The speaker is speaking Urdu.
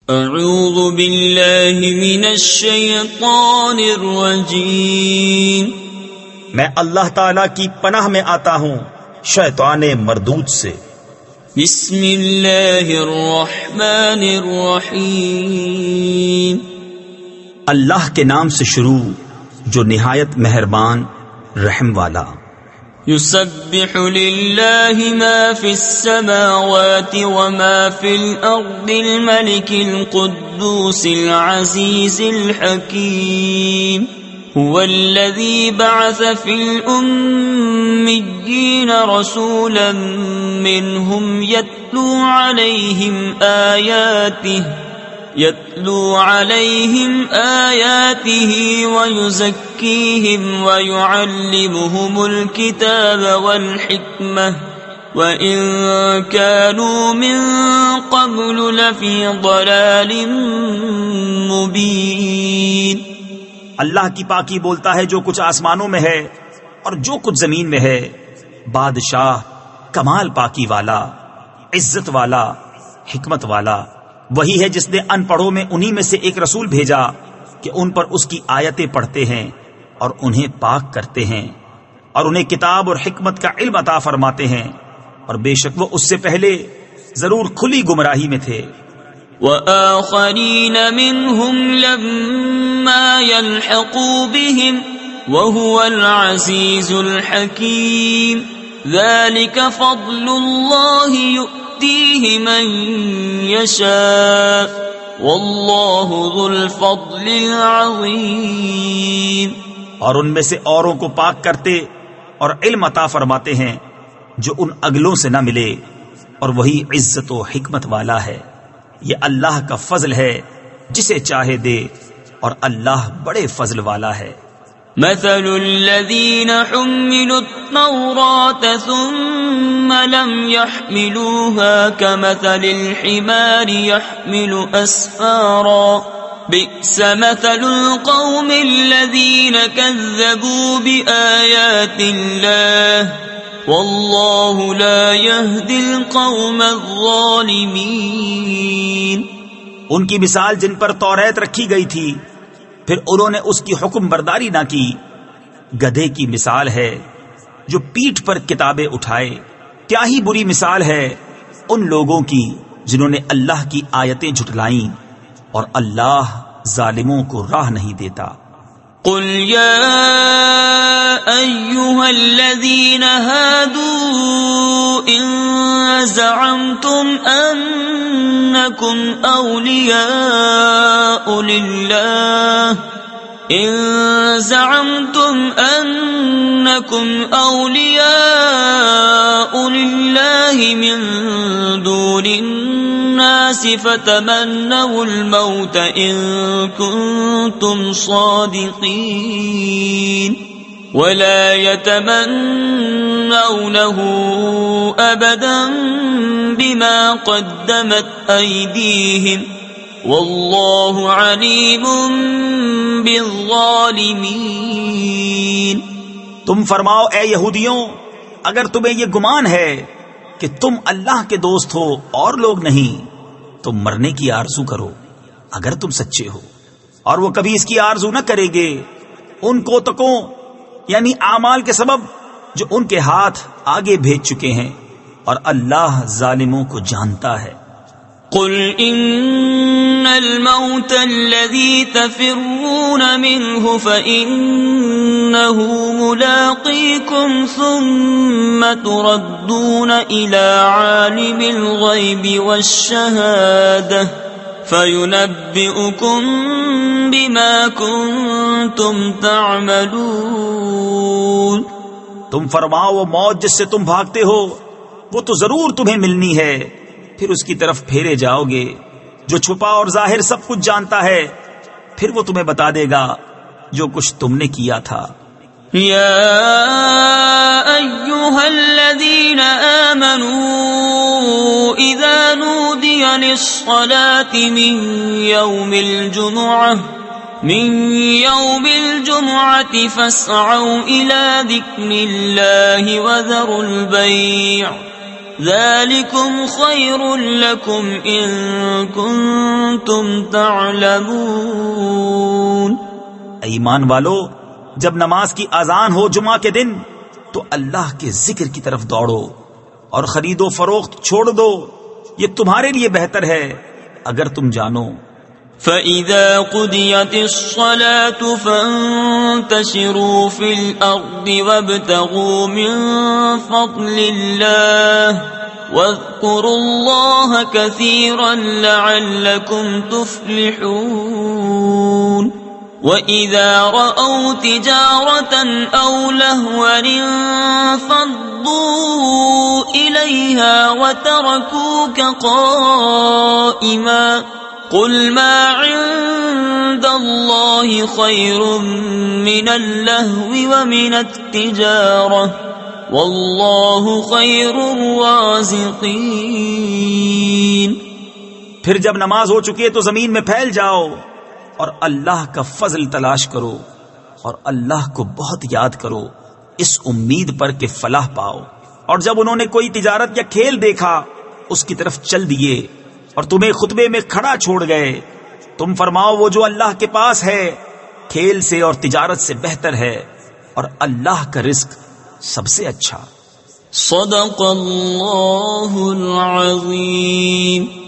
اعوذ باللہ من الشیطان الرجیم، میں اللہ تعالی کی پناہ میں آتا ہوں شیطان مردود سے۔ بسم اللہ الرحمن الرحیم، اللہ کے نام سے شروع جو نہایت مہربان رحم والا۔ یسبح للہ ما فی السماوات وما فی الارض الملک القدوس العزیز الحکیم، هو الذی بعث فی الأمیین رسولا منهم يتلو عليهم آياته ويزكيهم ويعلمهم الكتاب والحكمة وإن كانوا من قبل لفي ضلال مبين۔ اللہ کی پاکی بولتا ہے جو کچھ آسمانوں میں ہے اور جو کچھ زمین میں ہے، بادشاہ کمال پاکی والا، عزت والا، حکمت والا وہی ہے جس نے ان پڑھوں میں انہی میں سے ایک رسول بھیجا کہ ان پر اس کی آیتیں پڑھتے ہیں اور انہیں پاک کرتے ہیں اور انہیں کتاب اور حکمت کا علم عطا فرماتے ہیں، اور بے شک وہ اس سے پہلے ضرور کھلی گمراہی میں تھے۔ وآخرین منہم لما يلحقوا بهم وهو العزیز الحکیم، ذلك فضل اللہ يؤتیہ من یشاء واللہ ذو الفضل العظیم۔ اور ان میں سے اوروں کو پاک کرتے اور علم عطا فرماتے ہیں جو ان اگلوں سے نہ ملے، اور وہی عزت و حکمت والا ہے۔ یہ اللہ کا فضل ہے، جسے چاہے دے، اور اللہ بڑے فضل والا ہے۔ مثل الذين حملوا التوراة ثم لم يحملوها كمثل الحمار يحمل أسفارا، بئس مثل القوم الذين كذبوا بآيات الله والله لا يهدي القوم الظالمين۔ ان کی مثال جن پر توریت رکھی گئی تھی پھر انہوں نے اس کی حکم برداری نہ کی، گدھے کی مثال ہے جو پیٹھ پر کتابیں اٹھائے۔ کیا ہی بری مثال ہے ان لوگوں کی جنہوں نے اللہ کی آیتیں جھٹلائیں، اور اللہ ظالموں کو راہ نہیں دیتا۔ قل يا أيها الذين هادوا إن زعمتم أنكم أولياء لله من دون الناس فتمنوا الموت إن كنتم صادقين ولا يتمنونه أبدا بما قدمت أيديهم واللہ علیم بالظالمین۔ تم فرماؤ اے یہودیوں، اگر تمہیں یہ گمان ہے کہ تم اللہ کے دوست ہو اور لوگ نہیں، تو مرنے کی آرزو کرو اگر تم سچے ہو، اور وہ کبھی اس کی آرزو نہ کریں گے ان کوتکوں یعنی اعمال کے سبب جو ان کے ہاتھ آگے بھیج چکے ہیں، اور اللہ ظالموں کو جانتا ہے۔ قل ان الموت الذي تفرون منه فإنه ملاقيكم ثم تردون إلى عالم الغيب والشهادة فينبئكم بما كنتم تعملون۔ تم فرماؤ وہ موت جس سے تم بھاگتے ہو وہ تو ضرور تمہیں ملنی ہے، پھر اس کی طرف پھیرے جاؤ گے، جو چھپا اور ظاہر سب کچھ جانتا ہے، پھر وہ تمہیں بتا دے گا جو کچھ تم نے کیا تھا۔ یا ایھا الذین آمنوا اذا نودی للصلاة من یوم الجمعة فاسعوا الى ذکر اللہ وذروا البیع ذلكم خير لكم إن كنتم تعلمون۔ ایمان والو، جب نماز کی اذان ہو جمعہ کے دن تو اللہ کے ذکر کی طرف دوڑو اور خرید و فروخت چھوڑ دو، یہ تمہارے لیے بہتر ہے اگر تم جانو۔ فَإِذَا قُضِيَتِ الصَّلَاةُ فَانتَشِرُوا فِي الْأَرْضِ وَابْتَغُوا مِن فَضْلِ اللَّهِ وَاذْكُرُوا اللَّهَ كَثِيرًا لَعَلَّكُمْ تُفْلِحُونَ۔ وَإِذَا رَأَوْا تِجَارَةً أَوْ لَهْوًا انفَضُّوا إِلَيْهَا وَتَرَكُوكَ قَائِمًا قُلْ مَا عِندَ اللَّهِ خَيْرٌ مِّنَ اللَّهْوِ وَمِنَ التِّجَارَةِ وَاللَّهُ خَيْرُ الرَّازِقِينَ۔ پھر جب نماز ہو چکی ہے تو زمین میں پھیل جاؤ اور اللہ کا فضل تلاش کرو اور اللہ کو بہت یاد کرو، اس امید پر کہ فلاح پاؤ۔ اور جب انہوں نے کوئی تجارت یا کھیل دیکھا اس کی طرف چل دیے اور تمہیں خطبے میں کھڑا چھوڑ گئے، تم فرماؤ وہ جو اللہ کے پاس ہے کھیل سے اور تجارت سے بہتر ہے، اور اللہ کا رزق سب سے اچھا۔ صدق اللہ العظیم۔